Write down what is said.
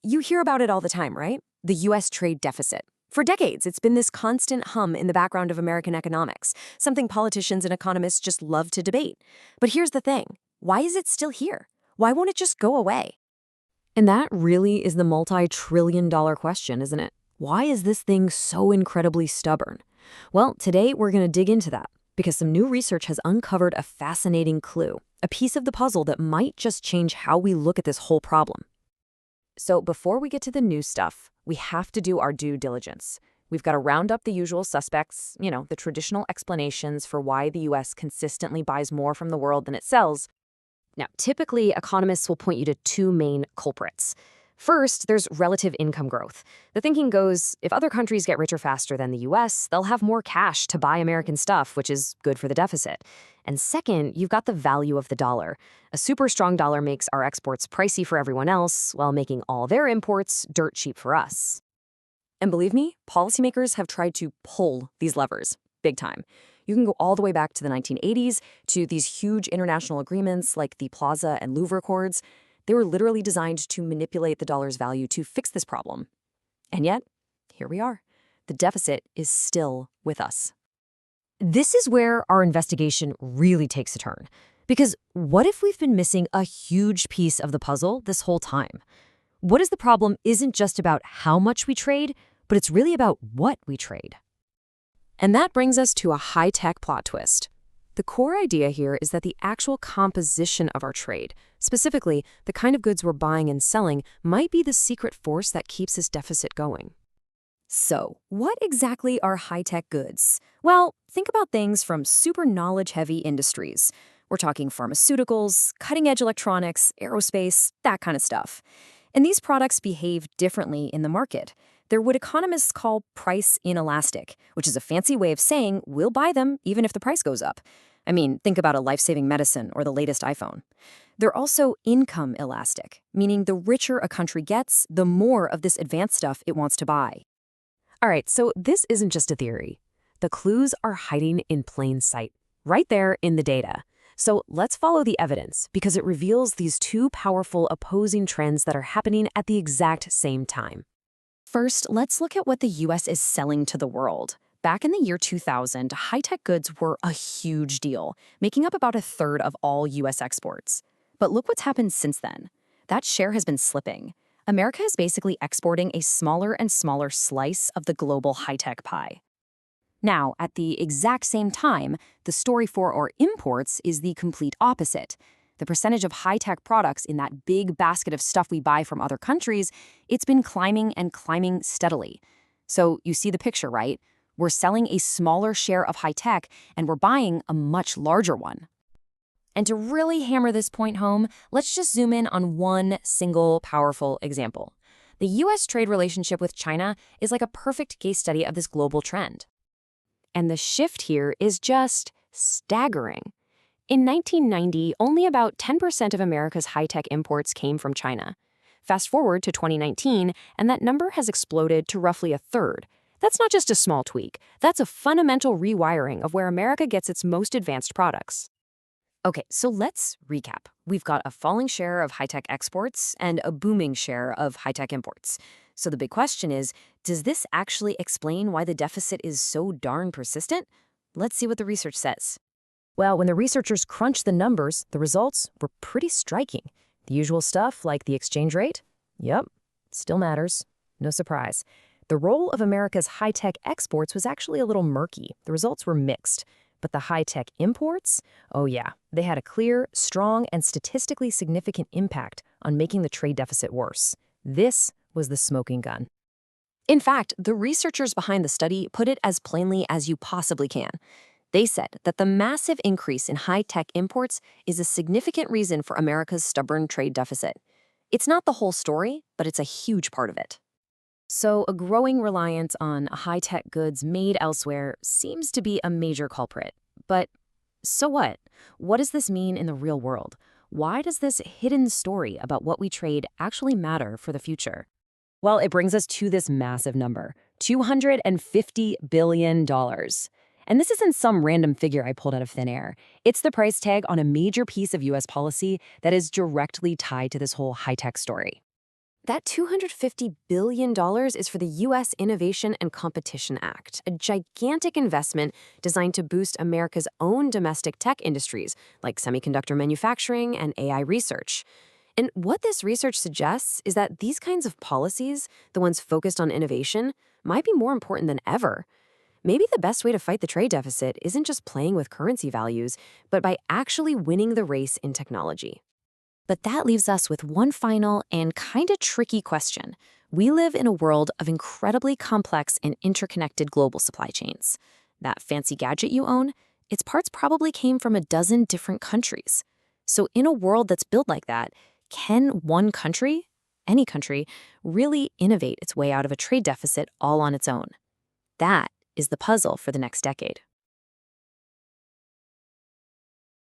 You hear about it all the time, right? The U.S. trade deficit. For decades, it's been this constant hum in the background of American economics, something politicians and economists just love to debate. But here's the thing. Why is it still here? Why won't it just go away? And that really is the multi-trillion-dollar question, isn't it? Why is this thing so incredibly stubborn? Well, today we're going to dig into that because some new research has uncovered a fascinating clue, a piece of the puzzle that might just change how we look at this whole problem. So before we get to the new stuff, we have to do our due diligence. We've got to round up the usual suspects, the traditional explanations for why the U.S. consistently buys more from the world than it sells. Now, typically, economists will point you to two main culprits. First, there's relative income growth. The thinking goes, if other countries get richer faster than the U.S., they'll have more cash to buy American stuff, which is good for the deficit. And second, you've got the value of the dollar. A super strong dollar makes our exports pricey for everyone else, while making all their imports dirt cheap for us. And believe me, policymakers have tried to pull these levers, big time. You can go all the way back to the 1980s, to these huge international agreements like the Plaza and Louvre Accords. They were literally designed to manipulate the dollar's value to fix this problem. And yet, here we are. The deficit is still with us. This is where our investigation really takes a turn. Because what if we've been missing a huge piece of the puzzle this whole time? What if the problem isn't just about how much we trade, but it's really about what we trade? And that brings us to a high-tech plot twist. The core idea here is that the actual composition of our trade, specifically the kind of goods we're buying and selling, might be the secret force that keeps this deficit going. So, what exactly are high-tech goods? Well, think about things from super knowledge-heavy industries. We're talking pharmaceuticals, cutting-edge electronics, aerospace, that kind of stuff. And these products behave differently in the market. They're what economists call price inelastic, which is a fancy way of saying we'll buy them even if the price goes up. I mean, think about a life-saving medicine or the latest iPhone. They're also income elastic, meaning the richer a country gets, the more of this advanced stuff it wants to buy. All right, so this isn't just a theory. The clues are hiding in plain sight, right there in the data. So let's follow the evidence because it reveals these two powerful opposing trends that are happening at the exact same time. First, let's look at what the U.S. is selling to the world. Back in the year 2000, high-tech goods were a huge deal, making up about a third of all U.S. exports. But look what's happened since then. That share has been slipping. America is basically exporting a smaller and smaller slice of the global high-tech pie. Now, at the exact same time, the story for our imports is the complete opposite. The percentage of high-tech products in that big basket of stuff we buy from other countries, it's been climbing and climbing steadily. So you see the picture, right? We're selling a smaller share of high-tech, and we're buying a much larger one. And to really hammer this point home, let's just zoom in on one single powerful example. The U.S. trade relationship with China is like a perfect case study of this global trend. And the shift here is just staggering. In 1990, only about 10% of America's high-tech imports came from China. Fast forward to 2019, and that number has exploded to roughly a third. That's not just a small tweak. That's a fundamental rewiring of where America gets its most advanced products. Okay, so let's recap. We've got a falling share of high-tech exports and a booming share of high-tech imports. So the big question is, does this actually explain why the deficit is so darn persistent? Let's see what the research says. Well, when the researchers crunched the numbers, the results were pretty striking. The usual stuff, like the exchange rate, yep, still matters. No surprise. The role of America's high-tech exports was actually a little murky. The results were mixed. But the high-tech imports, oh yeah, they had a clear, strong, and statistically significant impact on making the trade deficit worse. This was the smoking gun. In fact, the researchers behind the study put it as plainly as you possibly can. They said that the massive increase in high-tech imports is a significant reason for America's stubborn trade deficit. It's not the whole story, but it's a huge part of it. So a growing reliance on high-tech goods made elsewhere seems to be a major culprit. But so what? What does this mean in the real world? Why does this hidden story about what we trade actually matter for the future? Well, it brings us to this massive number, $250 billion. And this isn't some random figure I pulled out of thin air. It's the price tag on a major piece of U.S. policy that is directly tied to this whole high-tech story. That $250 billion is for the U.S. Innovation and Competition Act, a gigantic investment designed to boost America's own domestic tech industries like semiconductor manufacturing and AI research. And what this research suggests is that these kinds of policies, the ones focused on innovation, might be more important than ever. Maybe the best way to fight the trade deficit isn't just playing with currency values, but by actually winning the race in technology. But that leaves us with one final and kinda tricky question. We live in a world of incredibly complex and interconnected global supply chains. That fancy gadget you own, its parts probably came from a dozen different countries. So in a world that's built like that, can one country, any country, really innovate its way out of a trade deficit all on its own? That is the puzzle for the next decade.